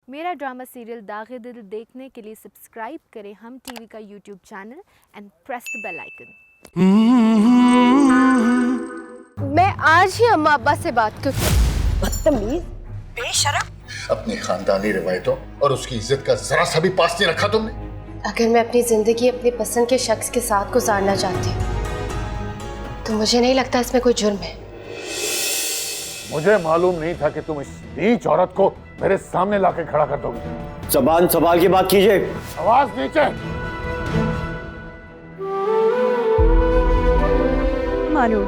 मेरा drama serial दागे दिल देखने के लिए सब्सक्राइब करें हम टीवी का YouTube channel and press the bell icon. मैं आज ही अम्मा अब्बा से बात करूं। बदतमीज, बेशरम। अपनी खानदानी रिवायतों और उसकी इज्जत का जरा सा भी पास नहीं रखा तुमने। अगर मैं अपनी जिंदगी अपनी पसंद के शख्स के साथ गुजारना चाहती हूँ तो मुझे नहीं लगता इसमें कोई जुर्म है। मुझे मालूम नहीं था कि तुम इस नीच औरत को मेरे सामने लाके खड़ा कर दोगे। जबान संभाल की बात कीजिए। आवाज नीचे। मानो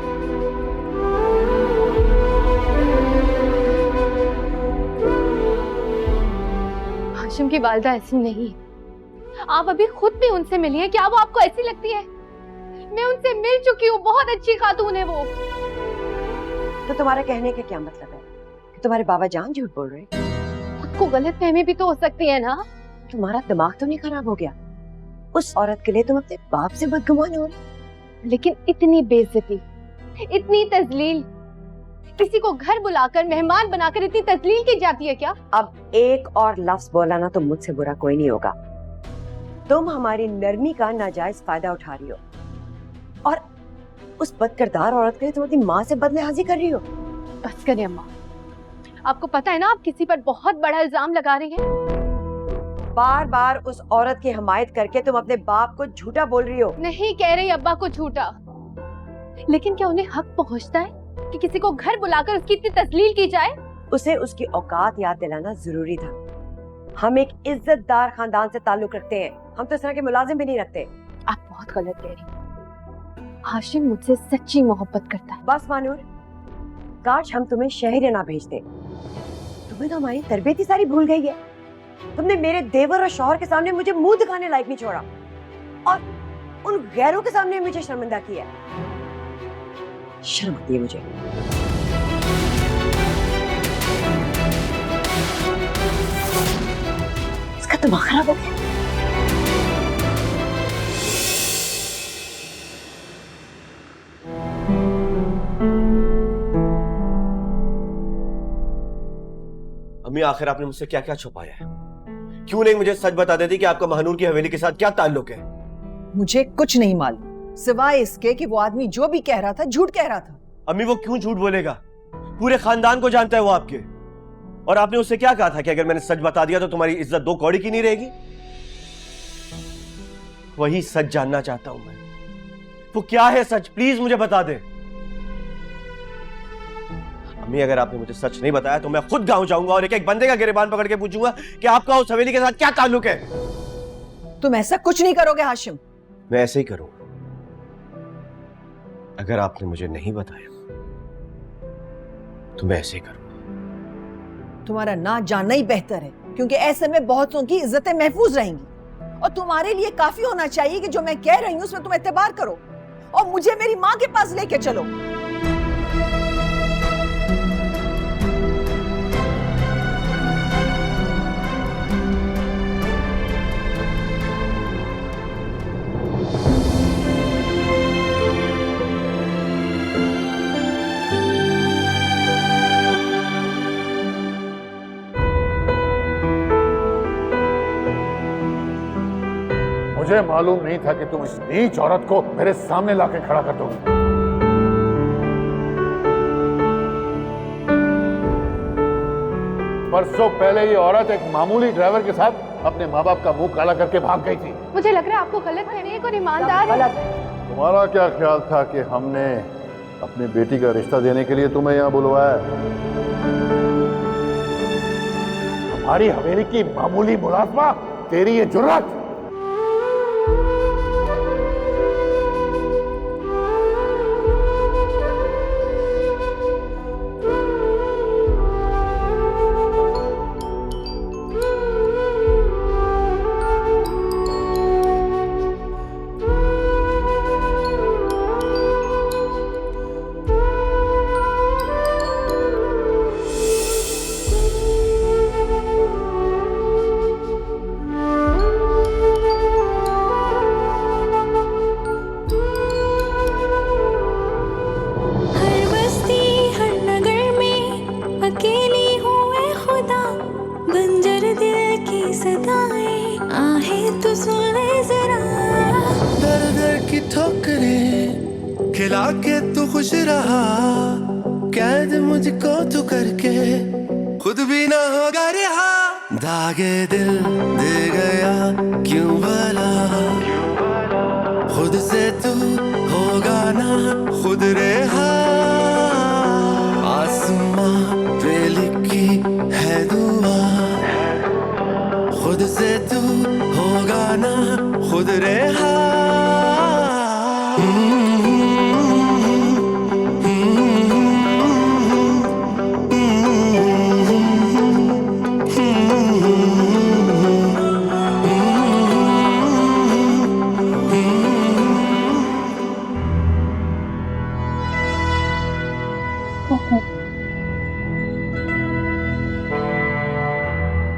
हाशिम की वालिदा ऐसी नहीं है। आप अभी खुद भी उनसे मिली हैं। क्या वो आपको ऐसी लगती है? मैं उनसे मिल चुकी हूँ। बहुत अच्छी खातून है वो। तो तुम्हारा कहने का क्या मतलब है कि तुम्हारे बाबा जान झूठ बोल रहे हैं? खुद को गलतफहमी भी तो हो सकती है ना। तुम्हारा दिमाग तो नहीं खराब हो गया? उस औरत के लिए तुम अपने बाप से बदगुमान हो रहे। लेकिन इतनी बेइज्जती, इतनी तजलील, किसी को घर बुलाकर मेहमान बनाकर इतनी तजलील की जाती है क्या? अब एक और लफ्ज बोला ना तो मुझसे बुरा कोई नहीं होगा। तुम हमारी नरमी का नाजायज फायदा उठा रही हो और उस बदकिरदार औरत के लिए तुम अपनी माँ से बदलिहाजी कर रही हो। बस करें अम्मा। आपको पता है ना आप किसी पर बहुत बड़ा इल्जाम लगा रही हैं। बार बार उस औरत की हमायत करके तुम अपने बाप को झूठा बोल रही हो। नहीं कह रही अब्बा को झूठा, लेकिन क्या उन्हें हक पहुंचता है कि किसी को घर बुलाकर उसकी इतनी तस्लील की जाए? उसे उसकी औकात याद दिलाना जरूरी था। हम एक इज्जतदार खानदान से ताल्लुक रखते हैं। हम तो इस तरह के मुलाजिम भी नहीं रखते। आप बहुत गलत कह रही हैं। हाशिम मुझसे सच्ची मोहब्बत करता है। बस मानूर, काश हम तुम्हें शहर ना भेजते। तुम्हें तो हमारी तरबियत ही सारी भूल गई है। तुमने मेरे देवर और शौहर के सामने मुझे मुंह दिखाने लायक नहीं छोड़ा और उन गैरों के सामने मुझे शर्मिंदा किया। शर्म आती है मुझे। इसका दिमाग खराब हो गया। अम्मी, आखिर आपने मुझसे क्या क्या छुपाया है? क्यों नहीं मुझे सच बता देती कि आपका महानूर की हवेली के साथ क्या ताल्लुक है? मुझे कुछ नहीं मालूम सिवाय इसके कि वो आदमी जो भी कह रहा था झूठ कह रहा था। अम्मी, वो क्यों झूठ बोलेगा? पूरे खानदान को जानता है वो आपके। और आपने उससे क्या कहा था कि अगर मैंने सच बता दिया तो तुम्हारी इज्जत दो कौड़ी की नहीं रहेगी? वही सच जानना चाहता हूं मैं। वो क्या है सच? प्लीज मुझे बता दे। अम्मी, अगर आपने मुझे सच नहीं बताया तो मैं खुद गांव जाऊंगा और एक एक बंदे का गिरेबान पकड़ के पूछूंगा कि आपका उस हवेली के साथ क्या ताल्लुक है। तुम ऐसा कुछ नहीं करोगे हाशिम। मैं ऐसे ही करूंगा। अगर आपने मुझे नहीं बताया तो मैं ऐसे ही करूंगा। तुम्हारा ना जानना ही बेहतर है क्योंकि ऐसे में बहुतों की इज्जतें महफूज रहेंगी और तुम्हारे लिए काफी होना चाहिए कि जो मैं कह रही हूं उसमें तुम एतबार करो और मुझे मेरी माँ के पास लेके चलो। मुझे मालूम नहीं था कि तुम इस नीच औरत को मेरे सामने लाके खड़ा कर दोगे। परसों पहले ये औरत एक मामूली ड्राइवर के साथ अपने माँ बाप का मुंह काला करके भाग गई थी। मुझे लग रहा है आपको गलत फहमी है। कोई ईमानदार है। तुम्हारा क्या ख्याल था कि हमने अपनी बेटी का रिश्ता देने के लिए तुम्हें यहाँ बुलवाया? हमारी हवेली की मामूली मुलाजमा, तेरी ये जुर्रत! की सदाएं आहें तो सुन ले जरा। दर दर की ठोकरें खिला के तू खुश रहा, कैद मुझको तू करके खुद भी ना होगा रिहा। दागे दिल दे गया क्यों भला, खुद से तू होगा ना खुद रेहा। आसमां पे लिखी है दुआ, खुद से तू होगा ना खुद रेहा।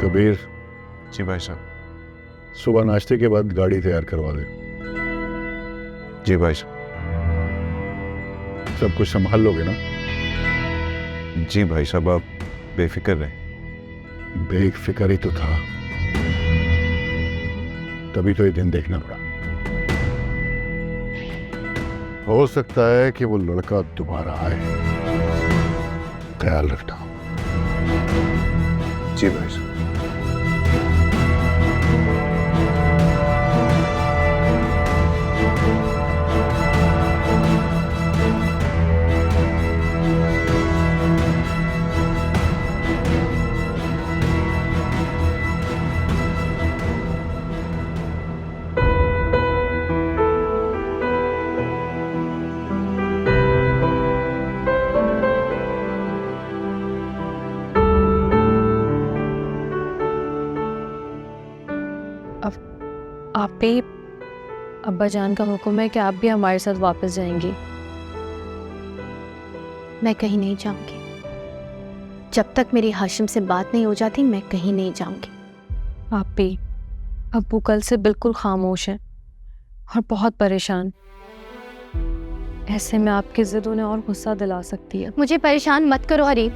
कबीर, जी भाई साहब। सुबह नाश्ते के बाद गाड़ी तैयार करवा दे। जी भाई साहब। सब कुछ संभाल लोगे ना? जी भाई साहब, आप बेफिक्र रहें। बेफिक्र ही तो था, तभी तो ये दिन देखना पड़ा। हो सकता है कि वो लड़का दोबारा आए, ख्याल रखना। जी भाई साहब। आप पे अब्बा जान का हुक्म है कि आप भी हमारे साथ वापस जाएंगी। मैं कहीं नहीं जाऊंगी। जब तक मेरी हाशिम से बात नहीं हो जाती मैं कहीं नहीं जाऊंगी। आप भी अब्बू कल से बिल्कुल खामोश हैं और बहुत परेशान। ऐसे में आपकी जिद उन्हें और गुस्सा दिला सकती है। मुझे परेशान मत करो हरीब।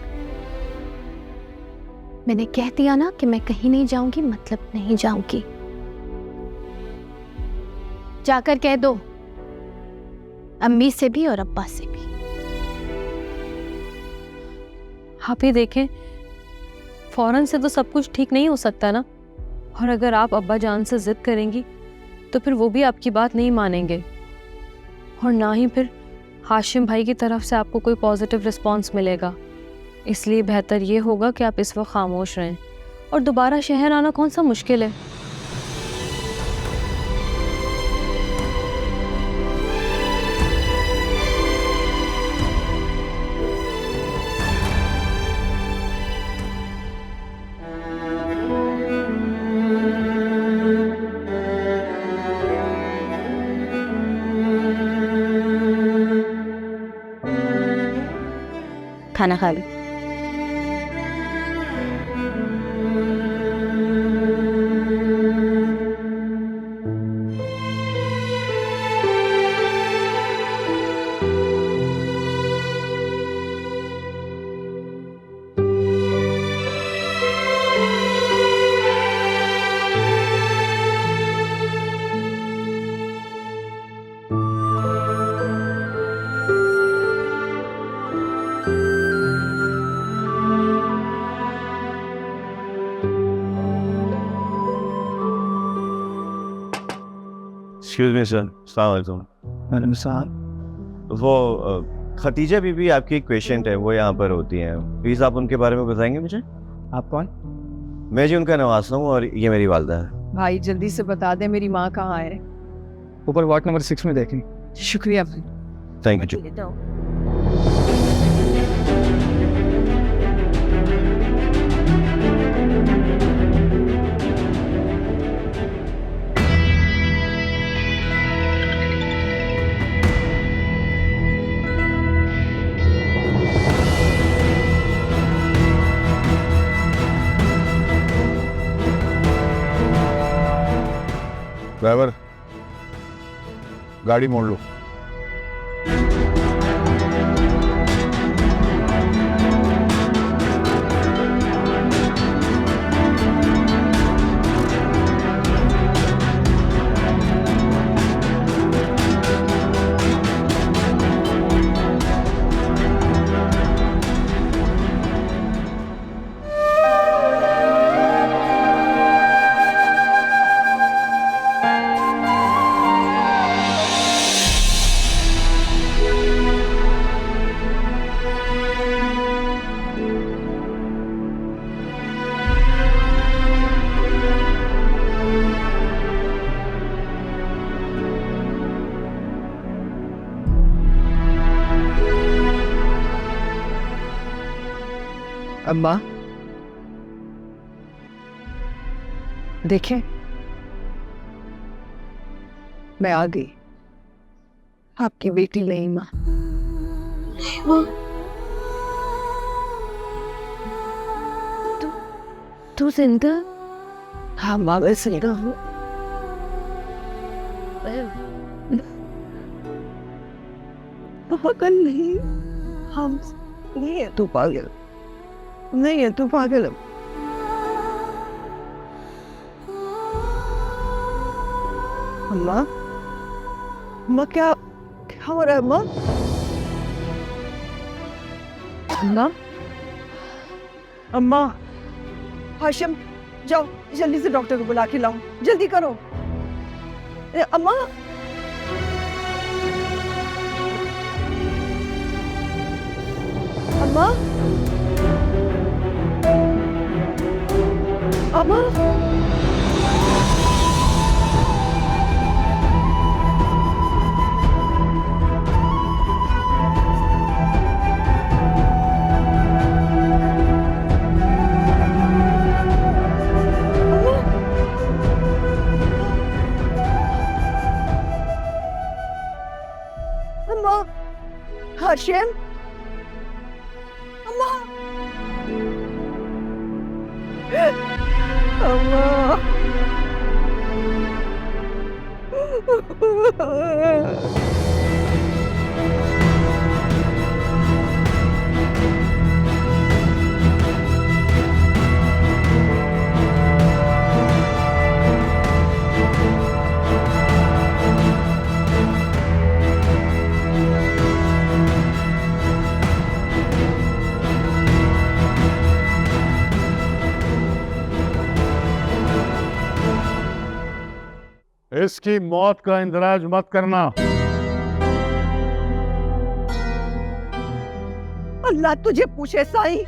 मैंने कह दिया ना कि मैं कहीं नहीं जाऊंगी, मतलब नहीं जाऊंगी। जाकर कह दो अम्मी से भी और अब्बा से भी। आप ही देखें, फौरन से तो सब कुछ ठीक नहीं हो सकता ना। और अगर आप अब्बा जान से जिद करेंगी तो फिर वो भी आपकी बात नहीं मानेंगे, और ना ही फिर हाशिम भाई की तरफ से आपको कोई पॉजिटिव रिस्पांस मिलेगा। इसलिए बेहतर ये होगा कि आप इस वक्त खामोश रहें। और दोबारा शहर आना कौन सा मुश्किल है। खाना खा लो। एक्सक्यूज मी सर, अस्सलाम वालेकुम। वो खतीजा बीबी आपकी एक पेशेंट है, वो यहाँ पर होती हैं। प्लीज़ आप उनके बारे में बताएंगे मुझे। आप कौन? मैं जी उनका नवासा हूँ और ये मेरी वालदा है। भाई जल्दी से बता दे मेरी माँ कहाँ है। ऊपर वार्ड नंबर 6 में देखें। शुक्रिया भाई। Thank you. ड्राइवर, गाड़ी मोड़ लो। अम्मा देखें, मैं आ गई, आपकी बेटी नहीं माँ। तू जिंदा? हाँ माँ, मैं जिंदा हूँ। पागल नहीं, हम नहीं है तू पागल, नहीं है तू पागल। अम्मा, अम्मा क्या क्या हो रहा है अम्मा? अम्मा, अम्मा, हाशिम जाओ जल्दी से डॉक्टर को बुला के लाओ, जल्दी करो। अम्मा, अम्मा, अम्मा, अम्मा, हाशिम, अम्मा, अम्मा। इसकी मौत का इंदराज मत करना। अल्लाह तुझे पूछे साईं,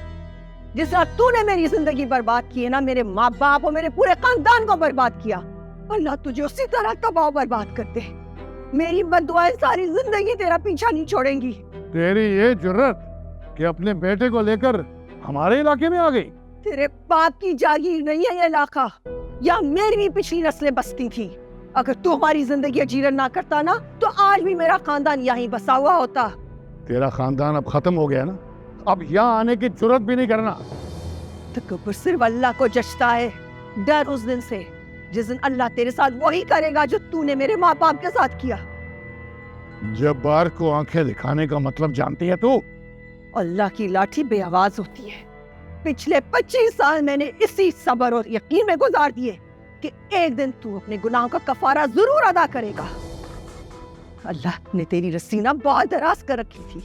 जिस तरह तूने मेरी जिंदगी बर्बाद की है ना, मेरे माँ बाप और मेरे पूरे खानदान को बर्बाद किया, अल्लाह तुझे उसी तरह तबाह बर्बाद कर दे। मेरी बद्दुआएं सारी जिंदगी तेरा पीछा नहीं छोड़ेंगी। तेरी ये जुर्रत कि अपने बेटे को लेकर हमारे इलाके में आ गई। तेरे बाप की जागीर नहीं है ये इलाका, या मेरी भी पिछली नस्लें बसती थी। अगर तू हमारी जिंदगी अजीरन ना करता ना, तो आज भी मेरा खानदान यहीं बसा हुआ होता। तेरा खानदान अब खत्म हो गया ना, अब यहाँ आने की जुर्रत भी नहीं करना। तकब्बुर सिर्फ अल्लाह को जचता है। डर उस दिन से जिस दिन अल्लाह तेरे साथ वही करेगा जो तूने मेरे माँ बाप के साथ किया। जब्बार को आंखें दिखाने का मतलब जानती है तू? अल्लाह की लाठी बेआवाज होती है। पिछले 25 साल मैंने इसी सब्र और यकीन में गुजार दिए कि एक दिन तू अपने गुनाहों का कफारा जरूर अदा करेगा। अल्लाह ने तेरी रस्सी ना बहुत दराज कर रखी थी,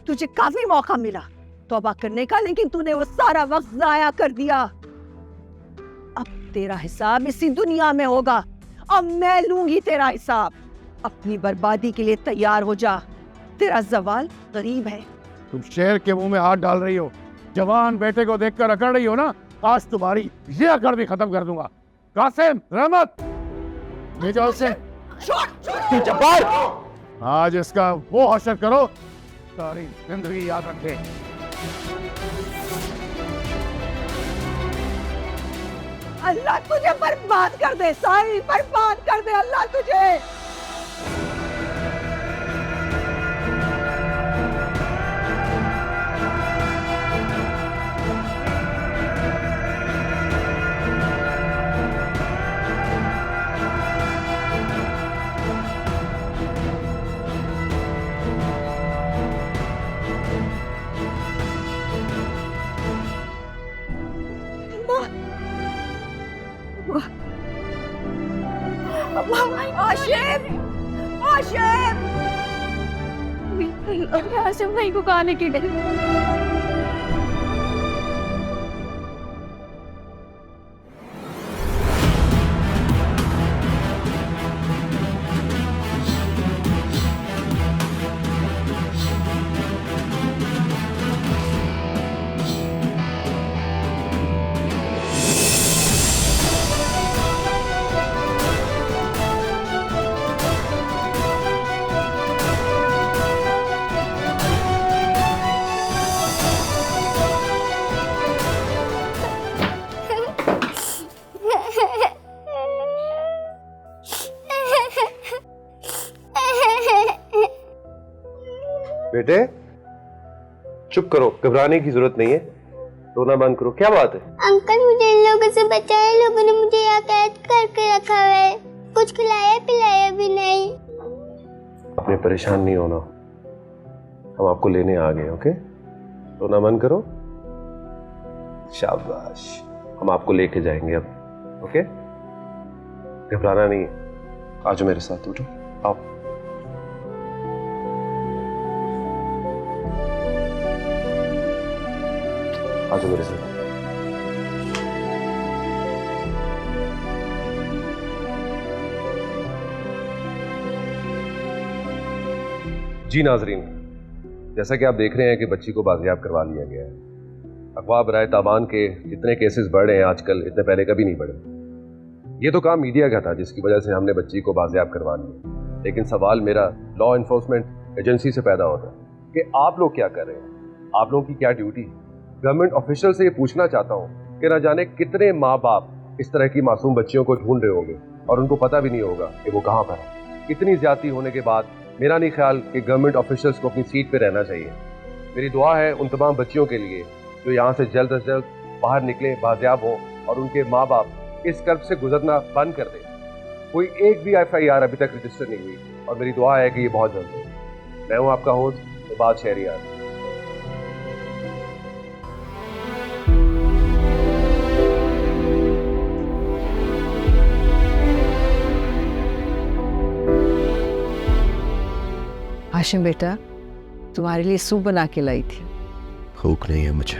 तुझे काफी मौका मिला तौबा करने का, लेकिन तूने वो सारा वक्त जाया कर दिया। अब तेरा हिसाब इसी दुनिया में होगा। अब मैं लूंगी तेरा हिसाब। अपनी बर्बादी के लिए तैयार हो जा, तेरा जवाल करीब है। तुम शेर के मुंह में हाथ डाल रही हो। जवान बेटे को देखकर अकड़ रही हो ना, आज तुम्हारी ये अकड़ भी खत्म कर दूंगा। कासिम, रहमत, ले जाओ इसे। जब्बार, आज इसका वो हशर करो सारी जिंदगी याद रखे। अल्लाह तुझे बर्बाद कर दे साईं, बर्बाद कर दे अल्लाह तुझे। आशिम, आशिम, आशिम भाई को कहां लेके गए? बेटे चुप करो, घबराने की जरूरत नहीं है, रोना बंद करो। क्या बात है? अंकल मुझे इन लोगों से बचाए, लोगों ने मुझे यहाँ कैद करके रखा है, कुछ खिलाया पिलाया भी नहीं। अपने परेशान नहीं होना, हम आपको लेने आ गए। ओके, रोना बंद करो, शाबाश, हम आपको लेके जाएंगे अब। ओके, घबराना नहीं है, आ जाओ मेरे साथ, उठो, आओ। आ जाओ मेरे साथ। जी नाजरीन, जैसा कि आप देख रहे हैं कि बच्ची को बाजियाब करवा लिया गया है। अगवा बराए ताबान के जितने केसेस बढ़ रहे हैं आजकल, इतने पहले कभी नहीं बढ़े। ये तो काम मीडिया का था जिसकी वजह से हमने बच्ची को बाजियाब करवा लिया, लेकिन सवाल मेरा लॉ इन्फोर्समेंट एजेंसी से पैदा होता है कि आप लोग क्या कर रहे हैं, आप लोगों की क्या ड्यूटी है। गवर्नमेंट ऑफिशियल से ये पूछना चाहता हूँ कि न जाने कितने माँ बाप इस तरह की मासूम बच्चियों को ढूंढ रहे होंगे और उनको पता भी नहीं होगा कि वो कहाँ पर है। इतनी ज्यादती होने के बाद मेरा नहीं ख्याल कि गवर्नमेंट ऑफिशियल्स को अपनी सीट पे रहना चाहिए। मेरी दुआ है उन तमाम बच्चियों के लिए जो यहाँ से जल्द से जल्द बाहर निकले, बाजियाब हो और उनके माँ बाप इस कर्ब से गुजरना बंद कर दें। कोई एक भी FIR अभी तक रजिस्टर नहीं हुई और मेरी दुआ है कि ये बहुत जल्द हो। मैं हूँ आपका होस्ट इबाद शहरियार। हाशिम बेटा, तुम्हारे लिए सूप बना के लाई थी। भूख नहीं है मुझे।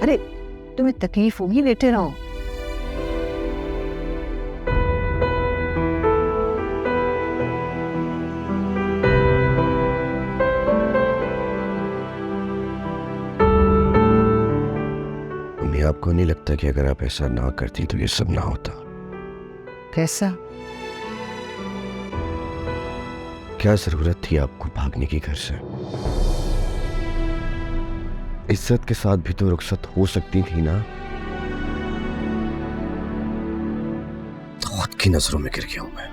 अरे तुम्हें तकलीफ होगी, लेटे रहो। मम्मी, आपको नहीं लगता कि अगर आप ऐसा ना करती तो ये सब ना होता? कैसा? क्या जरूरत थी आपको भागने की घर से? इज्जत के साथ भी तो रुखसत हो सकती थी ना। खुद की नजरों में गिर गया हूं मैं।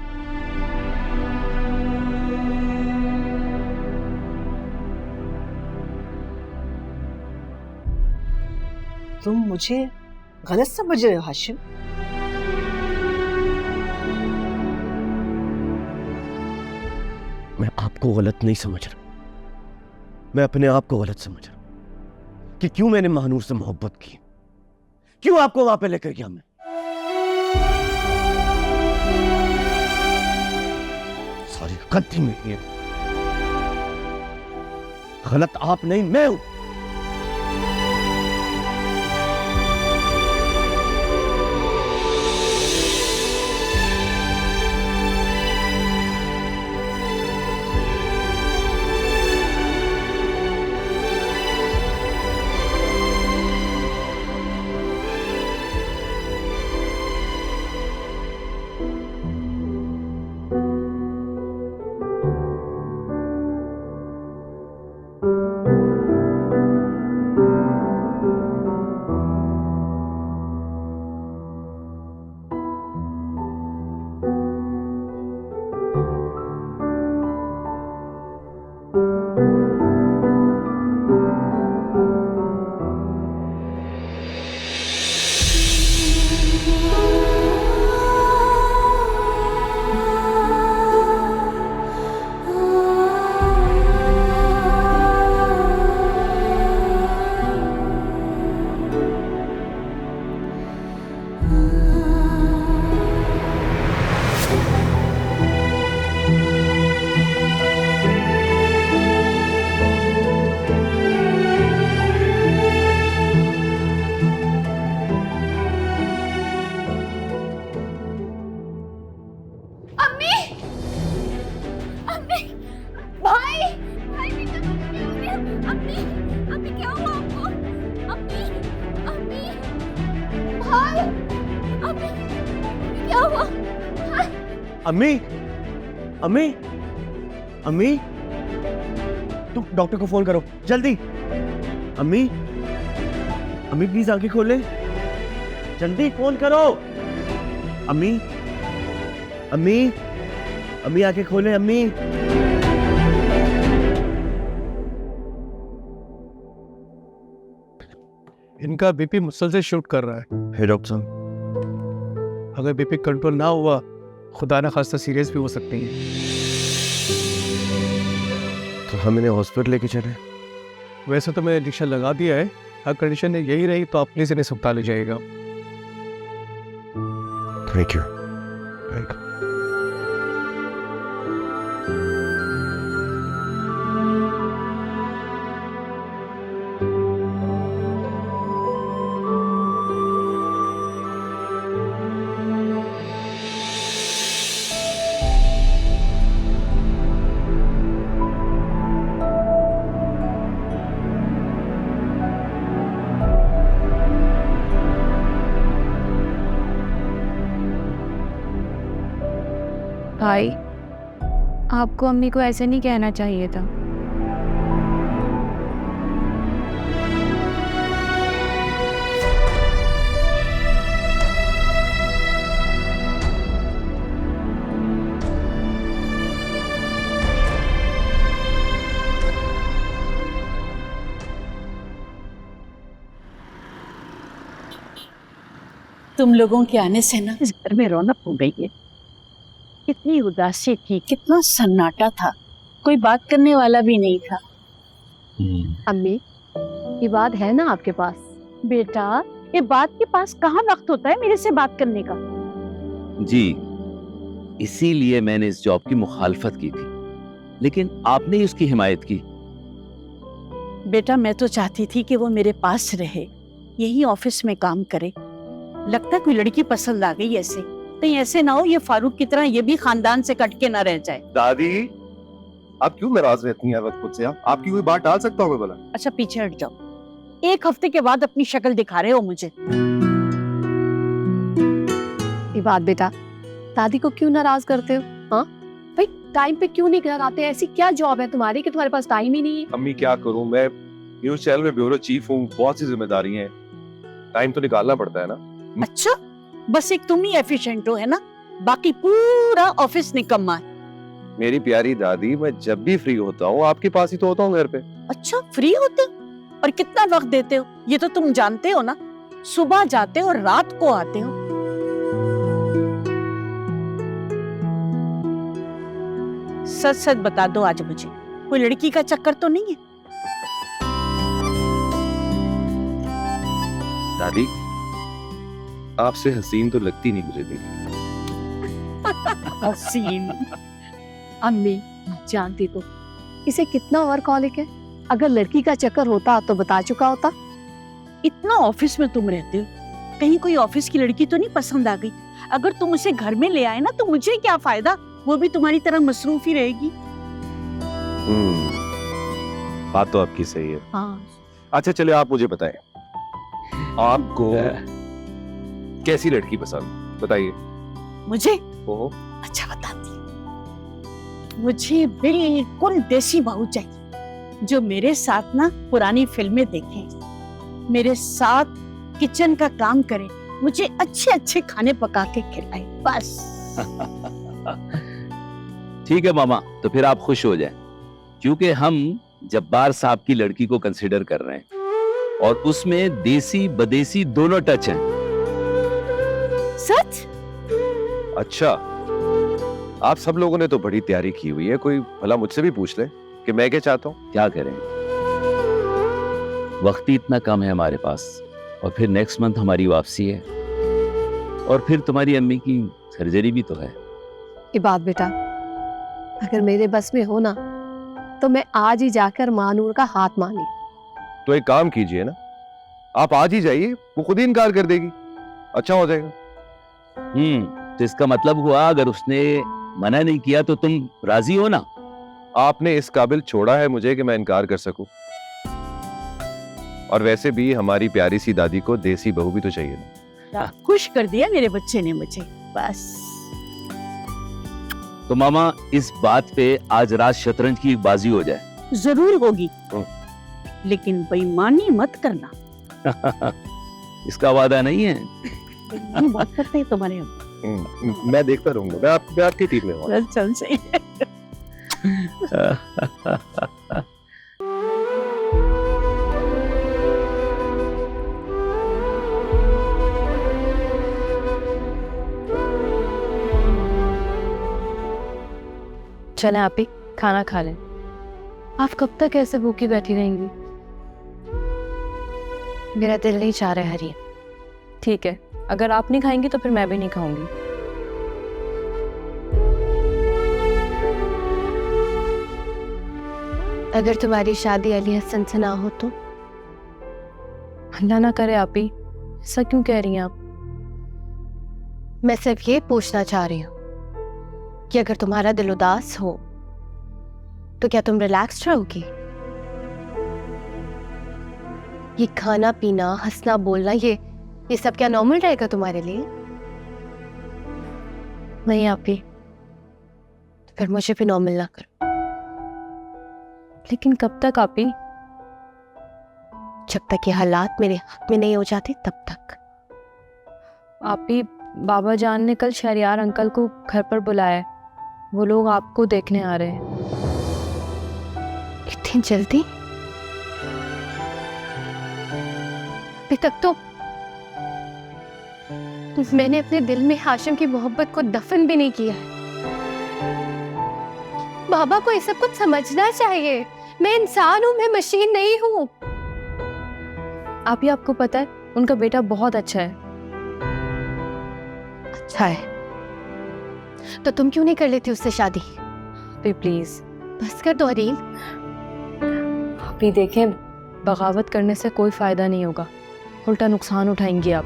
तुम मुझे गलत समझ रहे हो हाशिम? मैं आपको गलत नहीं समझ रहा, मैं अपने आप को गलत समझ रहा कि क्यों मैंने महानूर से मोहब्बत की, क्यों आपको वहां पे लेकर गया। मैं सारी गलती मेरी है, गलत आप नहीं मैं हूं। अम्मी, अम्मी, अम्मी, तुम डॉक्टर को फोन करो जल्दी। अम्मी, अम्मी प्लीज आंखें खोल ले, जल्दी फोन करो। अम्मी, अम्मी, अम्मी आंखें खोले अम्मी। इनका बीपी मुसलसल शूट कर रहा है। है डॉक्टर साहब। अगर बीपी कंट्रोल ना हुआ खुदा ना खास्ता सीरियस भी हो सकती है। तो हम इन्हें हॉस्पिटल लेके चले? वैसे तो मैंने इंजेक्शन लगा दिया है, अगर कंडीशन यही रही तो आप प्लीज इन्हें अस्पताल ले जाइएगा। Thank you. भाई, आपको अम्मी को ऐसे नहीं कहना चाहिए था। तुम लोगों के आने से ना इस घर में रौनक हो गई है। कितनी उदासी थी, कितना सन्नाटा था, कोई बात करने वाला भी नहीं था। अम्मी, ये बात है ना आपके पास? बेटा, ये बात के पास कहाँ वक्त होता है मेरे से बात करने का? जी, इसीलिए मैंने इस जॉब की मुखालफत की थी, लेकिन आपने उसकी हिमायत की। बेटा, मैं तो चाहती थी कि वो मेरे पास रहे, यही ऑफिस में काम करे। लगता कोई लड़की पसंद आ गई ऐसे, कहीं ऐसे ना हो ये फारूक की तरह ये भी खानदान से कट के ना रह जाए। दादी, आप क्यों नाराज रहती हैं हर वक्त मुझसे? आपकी कोई बात टाल सकता हूँ मैं भला? अच्छा पीछे हट जाओ, एक हफ्ते के बाद अपनी शक्ल दिखा रहे हो मुझे। ये बात बेटा, दादी को क्यों नाराज करते हो? हाँ भाई, टाइम पे क्यों नहीं घर आते? ऐसी क्या जॉब है तुम्हारी कि तुम्हारे पास टाइम ही नहीं है? अम्मी क्या करूँ, मैं न्यूज चैनल में ब्यूरो चीफ हूँ, बहुत सी जिम्मेदारी है, टाइम तो निकालना पड़ता है ना। अच्छा, बस एक तुम ही एफिशिएंट हो, है ना? बाकी पूरा ऑफिस निकम्मा है। मेरी प्यारी दादी, मैं जब भी फ्री होता हूँ आपके पास ही तो होता हूँ घर पे। अच्छा, फ्री होते हो? और कितना वक्त देते हो ये तो तुम जानते हो ना। सुबह जाते हो और रात को आते हो। सच सच बता दो आज मुझे, कोई लड़की का चक्कर तो नहीं है? दादी, आपसे हसीन तो लगती नहीं मुझे भी। हसीन? अम्मी जानती तो इसे कितना वर्कहॉलिक है। अगर लड़की का चक्कर होता तो बता चुका होता। इतना ऑफिस में तुम रहते हो, कहीं कोई ऑफिस की लड़की तो नहीं पसंद आ गई? अगर तुम उसे घर में ले आए ना तो मुझे क्या फायदा, वो भी तुम्हारी तरह मसरूफ ही रहेगी। बात तो आपकी सही है। हाँ। अच्छा चलिए, आप मुझे बताएं, आपको कैसी लड़की पसंद, बताइए। मुझे? ओहो। अच्छा बताती हूँ। मुझे बिल्कुल देसी बहू चाहिए, जो मेरे साथ ना पुरानी फिल्में देखे, मेरे साथ किचन का काम करे, मुझे अच्छे अच्छे खाने पका के खिलाए, बस। ठीक है मामा, तो फिर आप खुश हो जाएं, क्योंकि हम जब्बार साहब की लड़की को कंसिडर कर रहे हैं और उसमें देसी बदेसी दोनों टच हैं। सच? अच्छा, आप सब लोगों ने तो बड़ी तैयारी की हुई है, कोई भला मुझसे भी पूछ ले कि मैं क्या चाहता हूँ। क्या करें, वक्त ही इतना कम है हमारे पास, और फिर नेक्स्ट मंथ हमारी वापसी है, और फिर तुम्हारी अम्मी की सर्जरी भी तो है। ये बात बेटा, अगर मेरे बस में हो ना तो मैं आज ही जाकर मानूर का हाथ मांगी। तो एक काम कीजिए ना, आप आज ही जाइए, वो खुद ही इनकार कर देगी, अच्छा हो जाएगा। तो इसका मतलब हुआ अगर उसने मना नहीं किया तो तुम राजी हो ना? आपने इस काबिल छोड़ा है मुझे कि मैं इनकार कर सकूं, और वैसे भी हमारी प्यारी सी दादी को देसी बहू भी तो चाहिए ना। खुश कर दिया मेरे बच्चे ने मुझे, बस। तो मामा, इस बात पे आज रात शतरंज की एक बाजी हो जाए। जरूर होगी, लेकिन बेईमानी मत करना। इसका वादा नहीं है। बेईमानी बहुत करते हैं तुम्हारे। मैं देखता रहूंगा, मैं आपकी टीम में हूँ। चल सही है। चलें आप ही खाना खा लें। आप कब तक ऐसे भूखी बैठी रहेंगी? मेरा दिल नहीं चाह रहा है हरी। ठीक है, अगर आप नहीं खाएंगी तो फिर मैं भी नहीं खाऊंगी। अगर तुम्हारी शादी अली हसन से ना हो तो? अल्लाह ना करे आप ही, ऐसा क्यों कह रही हैं आप? मैं सिर्फ ये पूछना चाह रही हूँ कि अगर तुम्हारा दिल उदास हो तो क्या तुम रिलैक्स्ड रहोगी? ये खाना पीना, हंसना बोलना, ये सब क्या नॉर्मल रहेगा तुम्हारे लिए? नहीं आप ही, तो फिर मुझे भी नॉर्मल ना करो। लेकिन कब तक आप ही? जब तक ये हालात मेरे हक में नहीं हो जाते तब तक। आप ही, बाबा जान ने कल शहरियार अंकल को घर पर बुलाया है, वो लोग आपको देखने आ रहे हैं। इतनी जल्दी? अभी तक तो मैंने अपने दिल में हाशिम की मोहब्बत को दफन भी नहीं किया है। बाबा को ये सब कुछ समझना चाहिए। मैं इंसान हूं, मैं मशीन नहीं हूं। आप ही, आपको पता है उनका बेटा बहुत अच्छा है। अच्छा है तो तुम क्यों नहीं कर लेती उससे शादी? प्लीज बस कर दो हरीन। आप ही देखें, बगावत करने से कोई फायदा नहीं होगा, उल्टा नुकसान उठाएंगी आप।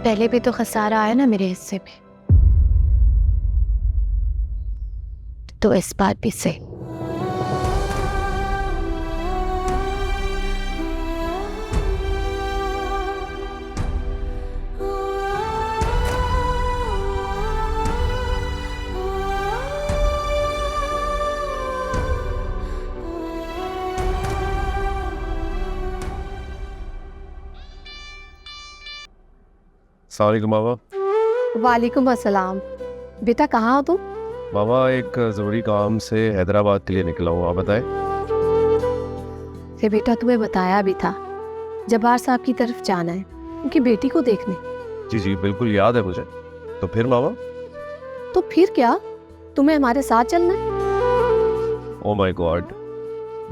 पहले भी तो खसारा आया ना मेरे हिस्से में, तो इस बार भी से। अस्सलाम वालेकुम मामा। वालेकुम अस्सलाम। बेटा कहाँ हो तुम? मामा एक ज़रूरी काम से हैदराबाद के लिए निकला हूँ, आप बताएं। ये बेटा तुम्हें बताया भी था जब्बार साहब की तरफ जाना है, उनकी बेटी को देखने। जी जी बिल्कुल याद है मुझे। तो फिर मामा? तो फिर क्या, तुम्हें हमारे साथ चलना है? ओह माय गॉड,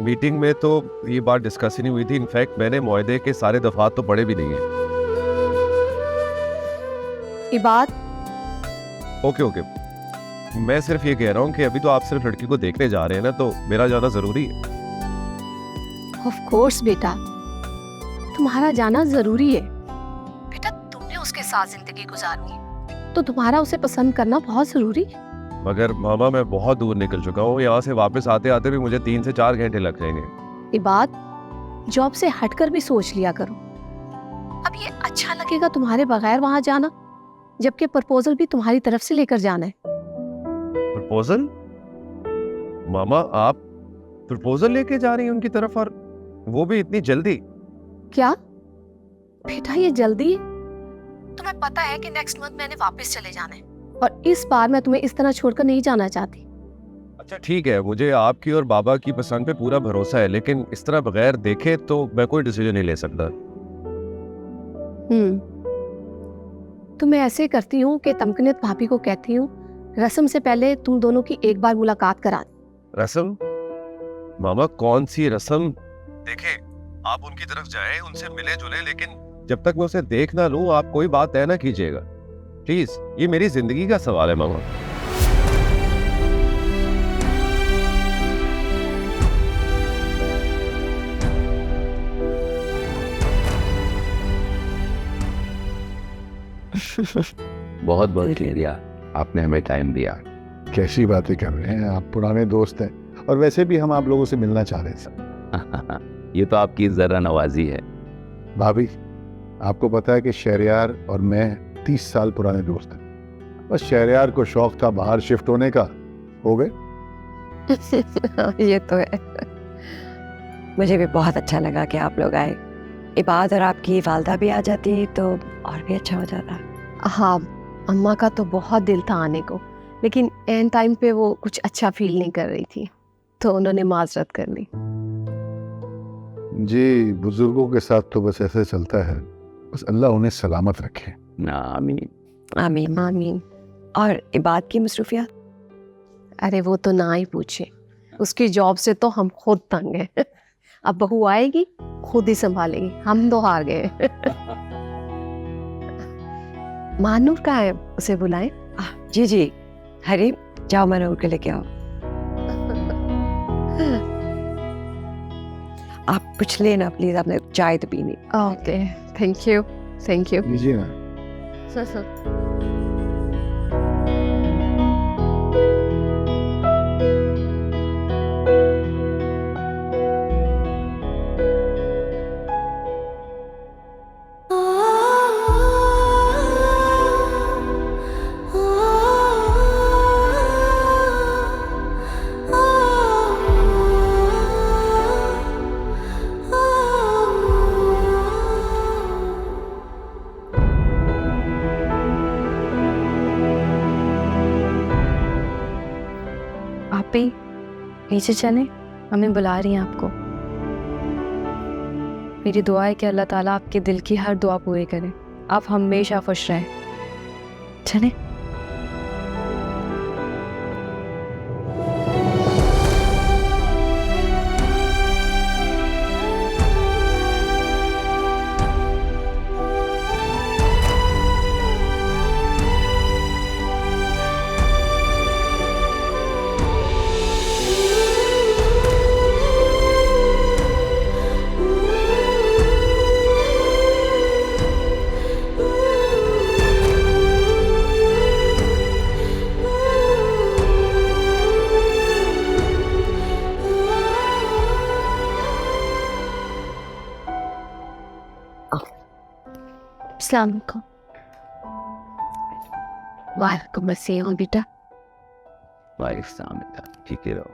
मीटिंग में तो ये बात डिस्कस ही नहीं हुई थी। इनफैक्ट मैंने मुआहदे के सारे दफात तो पढ़े भी नहीं है। इबाद, ओके ओके, मैं सिर्फ ये कह रहा हूँ कि अभी तो आप सिर्फ लड़की को देखने जा रहे हैं ना, तो मेरा जाना जरूरी है। ऑफ कोर्स बेटा, तुम्हारा जाना जरूरी है। बेटा तुमने उसके साथ जिंदगी गुजारनी है तो तुम्हारा उसे पसंद करना बहुत जरूरी है। मगर मामा मैं बहुत दूर निकल चुका हूँ, यहाँ से वापस आते आते भी मुझे 3 से 4 घंटे लग जाएंगे। इबाद, जॉब से हटकर भी सोच लिया करो। अब ये अच्छा लगेगा तुम्हारे बगैर वहां जाना, जबकि प्रपोजल भी तुम्हारी तरफ से लेकर जाना है। प्रपोजल? मामा आप प्रपोजल लेके जा रही हैं उनकी तरफ, और वो भी इतनी जल्दी? क्या बेटा ये जल्दी है? तुम्हें पता है कि नेक्स्ट मंथ मैंने वापस चले जाना है, और इस बार मैं तुम्हें इस तरह छोड़कर नहीं जाना चाहती। अच्छा ठीक है, मुझे आपकी और बाबा की पसंद पे पूरा भरोसा है, लेकिन इस तरह बगैर देखे तो मैं कोई डिसीजन नहीं ले सकता। तो मैं ऐसे करती हूँ कि तमकनीत भाभी को कहती हूँ रस्म से पहले तुम दोनों की एक बार मुलाकात करा दें। रस्म? मामा कौन सी रस्म? देखे आप उनकी तरफ जाएं, उनसे मिले जुले, लेकिन जब तक मैं उसे देख ना लूं आप कोई बात तय ना कीजिएगा प्लीज। ये मेरी जिंदगी का सवाल है मामा। बहुत बहुत शुक्रिया, आपने हमें टाइम दिया। कैसी बातें कर रहे हैं आप, पुराने दोस्त हैं, और वैसे भी हम आप लोगों से मिलना चाह रहे थे। ये तो आपकी जरा नवाजी है। भाभी, आपको पता है कि शहरियार और मैं 30 साल पुराने दोस्त हैं। बस शहरियार को शौक था बाहर शिफ्ट होने का, हो गए। ये तो है। मुझे भी बहुत अच्छा लगा कि आप लोग आए। इबाद और आपकी वालदा भी आ जाती तो और भी अच्छा हो जाता। हाँ, अम्मा का तो बहुत दिल था आने को, लेकिन एंड टाइम पे वो कुछ अच्छा फील नहीं कर रही थी, तो उन्होंने माजरत कर ली। जी, बुजुर्गों के साथ तो बस ऐसे चलता है, बस अल्लाह उन्हें सलामत रखे। आमीन आमीन आमीन। और इबाद की मसरूफियात? अरे वो तो ना ही पूछे, उसकी जॉब से तो हम खुद तंग हैं। अब बहू आएगी खुद ही संभालेगी, हम तो हार गए। मानूर का है, उसे बुलाएं? जी जी, हरी जाओ मानूर के लेके आओ। आप कुछ लेना प्लीज, आपने चाय तो पीनी। Okay, thank you thank you. लीजिए ना। आप ही नीचे चले, हमें बुला रही हैं आपको। मेरी दुआ है कि अल्लाह ताला आपके दिल की हर दुआ पूरी करे, आप हमेशा खुश रहें। चले। अस्सलाम वालेकुम। वालेकुम अस्सलाम बेटा। वालेकुम, ठीक ही रहो।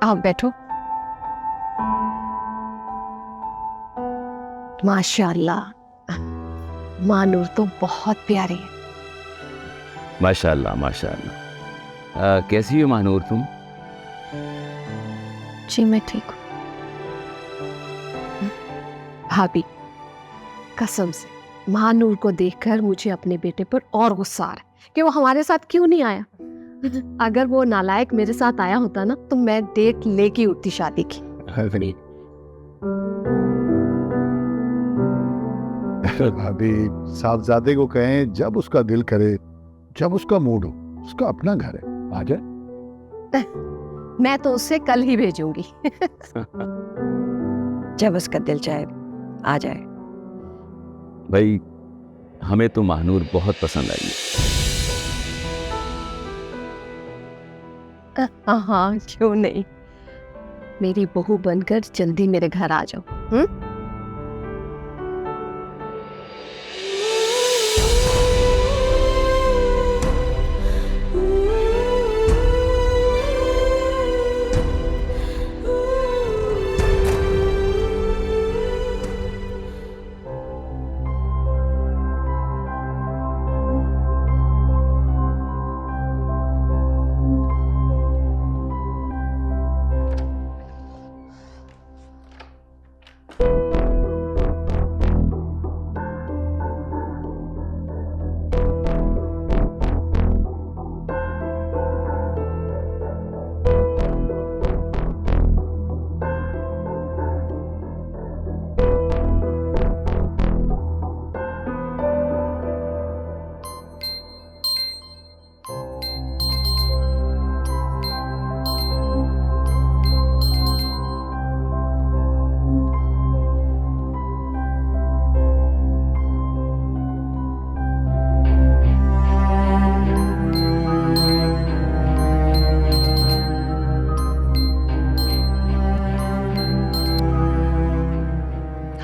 आप बैठो। माशाल्लाह, मानूर तो बहुत प्यारी है। माशाल्लाह माशाल्लाह। कैसी हो महानूर तुम? जी मैं ठीक हूँ। भाभी, कसम से महानूर को देखकर मुझे अपने बेटे पर और गुस्सा आ रहा है कि वो हमारे साथ क्यों नहीं आया। अगर वो नालायक मेरे साथ आया होता ना, तो मैं डेट लेके उठती शादी की। भाभी, साहबजादे को कहें जब उसका दिल करे, जब उसका मूड हो, उसका अपना घर है, आ जाए। मैं तो उससे कल ही भेजूंगी। जब उसका दिल चाहे आ जाए। भाई, हमें तो महानूर बहुत पसंद आई है। हाँ, क्यों नहीं। मेरी बहू बनकर जल्दी मेरे घर आ जाओ।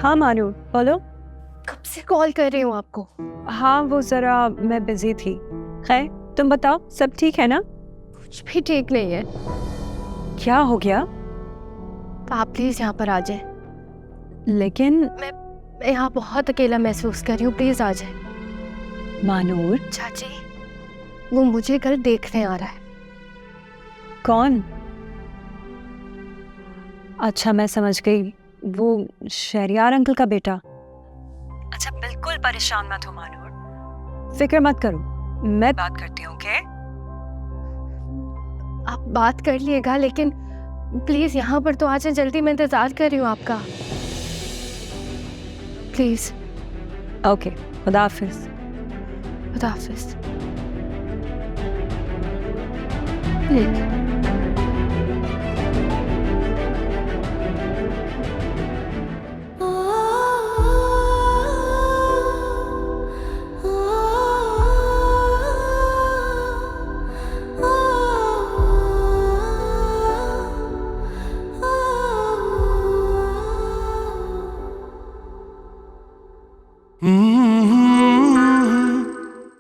हाँ मानूर, बोलो। कब से कॉल कर रही हूँ आपको। हाँ, वो ज़रा मैं बिजी थी। खैर, तुम बताओ, सब ठीक है ना? कुछ भी ठीक नहीं है। क्या हो गया? आप प्लीज यहाँ पर आ जाए। लेकिन मैं मैं यहाँ बहुत अकेला महसूस कर रही हूँ, प्लीज आ जाए। मानूर, चाची, वो मुझे कल देखने आ रहा है। कौन? अच्छा, मैं समझ गई, वो शहरियार अंकल का बेटा। अच्छा, बिल्कुल परेशान मत हो मानूर, फिक्र मत करो, मैं बात करती हूँ। ओके, आप बात कर लिएगा, लेकिन प्लीज यहाँ पर तो आ जाए जल्दी, मैं इंतजार कर रही हूँ आपका, प्लीज। ओके, खुदा हाफिज। खुदा हाफिज।